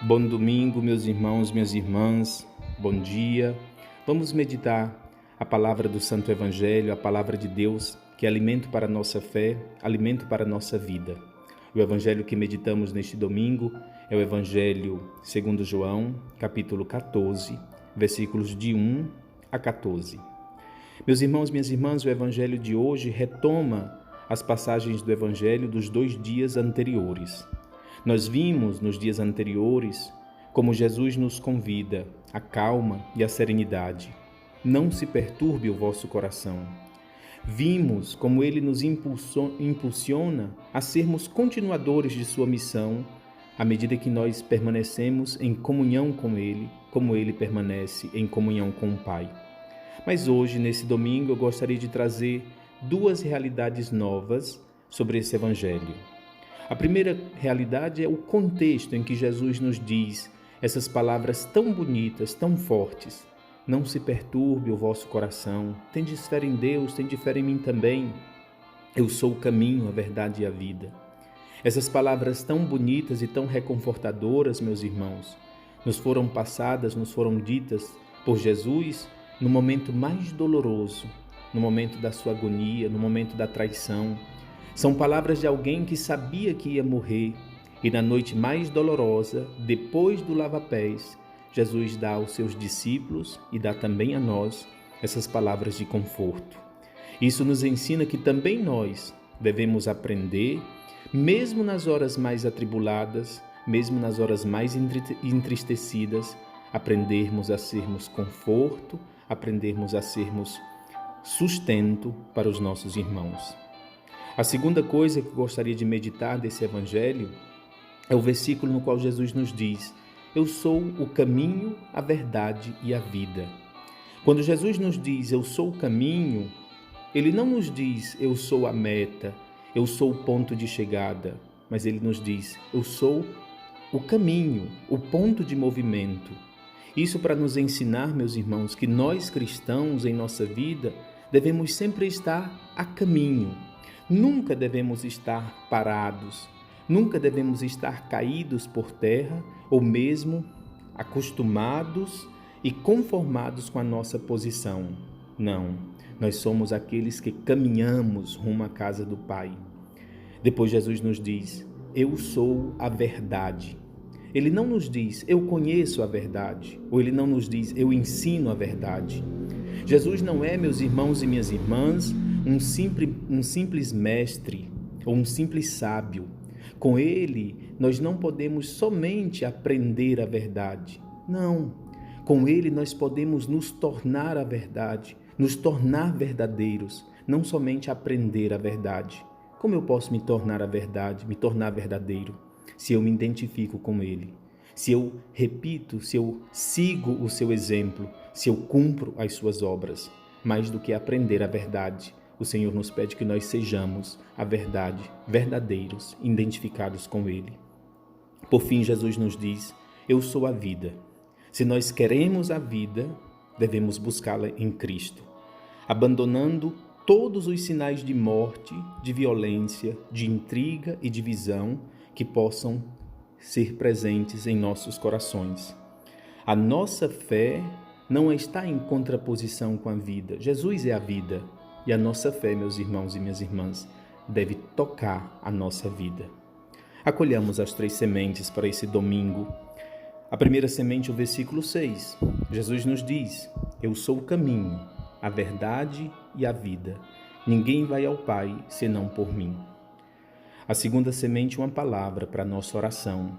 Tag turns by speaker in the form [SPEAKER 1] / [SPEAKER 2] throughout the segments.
[SPEAKER 1] Bom domingo, meus irmãos, minhas irmãs, bom dia. Vamos meditar a palavra do Santo Evangelho, a palavra de Deus, que é alimento para a nossa fé, alimento para a nossa vida. O Evangelho que meditamos neste domingo é o Evangelho segundo João, capítulo 14, versículos de 1 a 14. Meus irmãos, minhas irmãs, o Evangelho de hoje retoma as passagens do Evangelho dos 2 dias anteriores. Nós vimos nos dias anteriores como Jesus nos convida à calma e à serenidade. Não se perturbe o vosso coração. Vimos como ele nos impulsiona a sermos continuadores de sua missão à medida que nós permanecemos em comunhão com ele, como ele permanece em comunhão com o Pai. Mas hoje, nesse domingo, eu gostaria de trazer 2 realidades novas sobre esse Evangelho. A primeira realidade é o contexto em que Jesus nos diz essas palavras tão bonitas, tão fortes. Não se perturbe o vosso coração. Tendes fé em Deus, tendes fé em mim também. Eu sou o caminho, a verdade e a vida. Essas palavras tão bonitas e tão reconfortadoras, meus irmãos, nos foram passadas, nos foram ditas por Jesus no momento mais doloroso, no momento da sua agonia, no momento da traição. São palavras de alguém que sabia que ia morrer e na noite mais dolorosa, depois do lava-pés, Jesus dá aos seus discípulos e dá também a nós essas palavras de conforto. Isso nos ensina que também nós devemos aprender, mesmo nas horas mais atribuladas, mesmo nas horas mais entristecidas, aprendermos a sermos conforto, aprendermos a sermos sustento para os nossos irmãos. A segunda coisa que eu gostaria de meditar desse Evangelho é o versículo no qual Jesus nos diz: eu sou o caminho, a verdade e a vida. Quando Jesus nos diz eu sou o caminho, ele não nos diz eu sou a meta, eu sou o ponto de chegada, mas ele nos diz eu sou o caminho, o ponto de movimento. Isso para nos ensinar, meus irmãos, que nós cristãos em nossa vida devemos sempre estar a caminho. Nunca devemos estar parados, nunca devemos estar caídos por terra ou mesmo acostumados e conformados com a nossa posição. Não, nós somos aqueles que caminhamos rumo à casa do Pai. Depois Jesus nos diz, eu sou a verdade. Ele não nos diz, eu conheço a verdade, ou ele não nos diz, eu ensino a verdade. Jesus não é, meus irmãos e minhas irmãs, um simples mestre ou um simples sábio. Com ele, nós não podemos somente aprender a verdade. Não, com ele nós podemos nos tornar a verdade, nos tornar verdadeiros, não somente aprender a verdade. Como eu posso me tornar a verdade, me tornar verdadeiro? Se eu me identifico com ele, se eu repito, se eu sigo o seu exemplo, se eu cumpro as suas obras. Mais do que aprender a verdade, o Senhor nos pede que nós sejamos a verdade, verdadeiros, identificados com ele. Por fim, Jesus nos diz, eu sou a vida. Se nós queremos a vida, devemos buscá-la em Cristo, abandonando todos os sinais de morte, de violência, de intriga e divisão que possam ser presentes em nossos corações. A nossa fé não está em contraposição com a vida. Jesus é a vida e a nossa fé, meus irmãos e minhas irmãs, deve tocar a nossa vida. Acolhamos as 3 sementes para esse domingo. A primeira semente, o versículo 6. Jesus nos diz, eu sou o caminho, a verdade e a vida. Ninguém vai ao Pai senão por mim. A segunda semente, uma palavra para a nossa oração.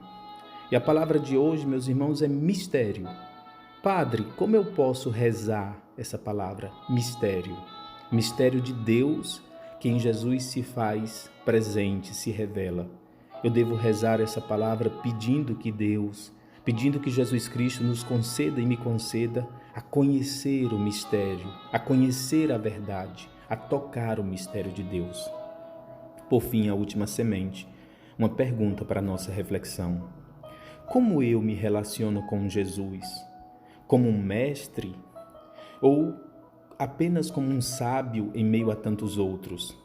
[SPEAKER 1] E a palavra de hoje, meus irmãos, é mistério. Padre, como eu posso rezar essa palavra? Mistério. Mistério de Deus, que em Jesus se faz presente, se revela. Eu devo rezar essa palavra pedindo que Jesus Cristo nos conceda e me conceda a conhecer o mistério, a conhecer a verdade, a tocar o mistério de Deus. Por fim, a última semente, uma pergunta para a nossa reflexão. Como eu me relaciono com Jesus? Como um mestre? Ou apenas como um sábio em meio a tantos outros?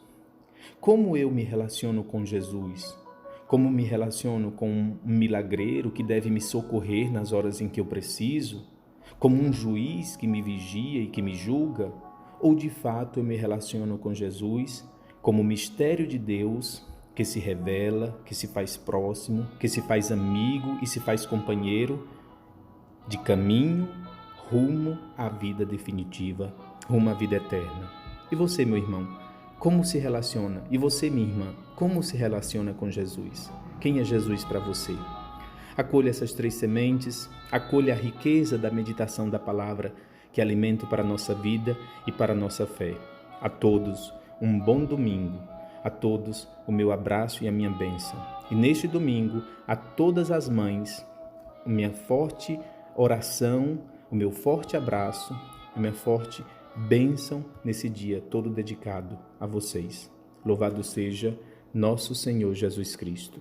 [SPEAKER 1] Como eu me relaciono com Jesus? Como me relaciono com um milagreiro que deve me socorrer nas horas em que eu preciso? Como um juiz que me vigia e que me julga? Ou de fato eu me relaciono com Jesus como mistério de Deus que se revela, que se faz próximo, que se faz amigo e se faz companheiro de caminho rumo à vida definitiva, rumo à vida eterna? E você, meu irmão, como se relaciona? E você, minha irmã, como se relaciona com Jesus? Quem é Jesus para você? Acolha essas 3 sementes, acolha a riqueza da meditação da palavra, que é alimento para a nossa vida e para a nossa fé. A todos, um bom domingo. A todos, o meu abraço e a minha bênção. E neste domingo, a todas as mães, a minha forte oração, o meu forte abraço, a minha forte bênção nesse dia todo dedicado a vocês. Louvado seja nosso Senhor Jesus Cristo.